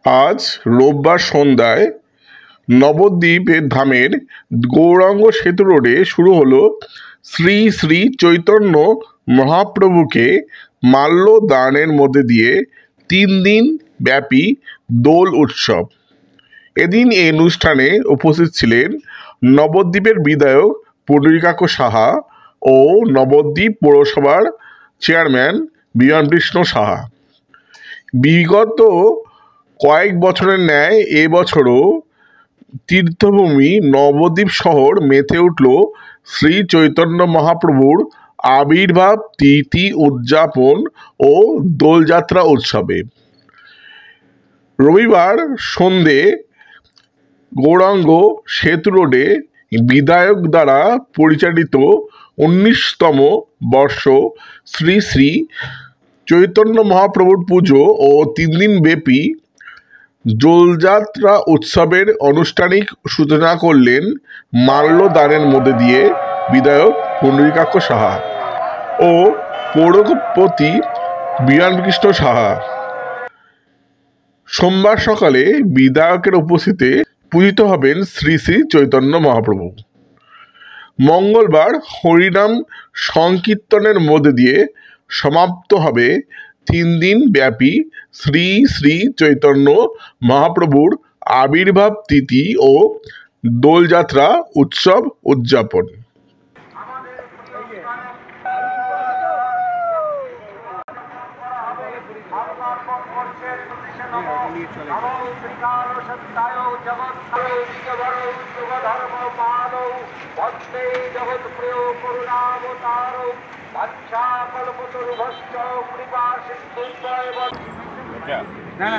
আজ রোববার সন্ধ্যায় নবদ্বীপের ধামের গৌরাঙ্গ সেতু রোডে শুরু হলো শ্রী শ্রী চৈতন্য মহাপ্রভুকে মাল্যদানের মধ্যে দিয়ে 3 দিন ব্যাপী দোল উৎসব। এদিন এই অনুষ্ঠানে উপস্থিত ছিলেন নবদ্বীপের বিধায়ক পুণ্ডরীকাক্ষ সাহা ও নবদ্বীপ পৌরসভার চেয়ারম্যান বিমানকৃষ্ণ সাহা। বিগত কয়েক বছরের ন্যায় এবছরও তীর্থভূমি নবদ্বীপ শহর মেতে উঠল শ্রী চৈতন্য মহাপ্রভুর আবির্ভাব তিথি উদযাপন ও দোলযাত্রা উৎসবে। রবিবার সন্ধে গৌরাঙ্গ সেতু রোডে বিধায়ক দ্বারা পরিচালিত 19তম বর্ষ শ্রী শ্রী চৈতন্য মহাপ্রভুর পুজো ও 3 দিন ব্যাপী দোলযাত্রা উৎসবের আনুষ্ঠানিক সূচনা করলেন মাল্যদানের মধ্যে দিয়ে বিধায়ক পুণ্ডরীকাক্ষ সাহা ও পৌরপতি বিমানকৃষ্ণ সাহা। সোমবার সকালে বিধায়কের উপস্থিতিতে পূজিত হবেন শ্রী শ্রী চৈতন্য মহাপ্রভু। মঙ্গলবার হরিনাম সংকীর্তনের মধ্যে দিয়ে সমাপ্ত হবে 3 দিন ব্যাপী শ্রী শ্রী চৈতন্য মহাপ্রভুর আবির্ভাব তিথি ও দোলযাত্রা উৎসব উদযাপন। না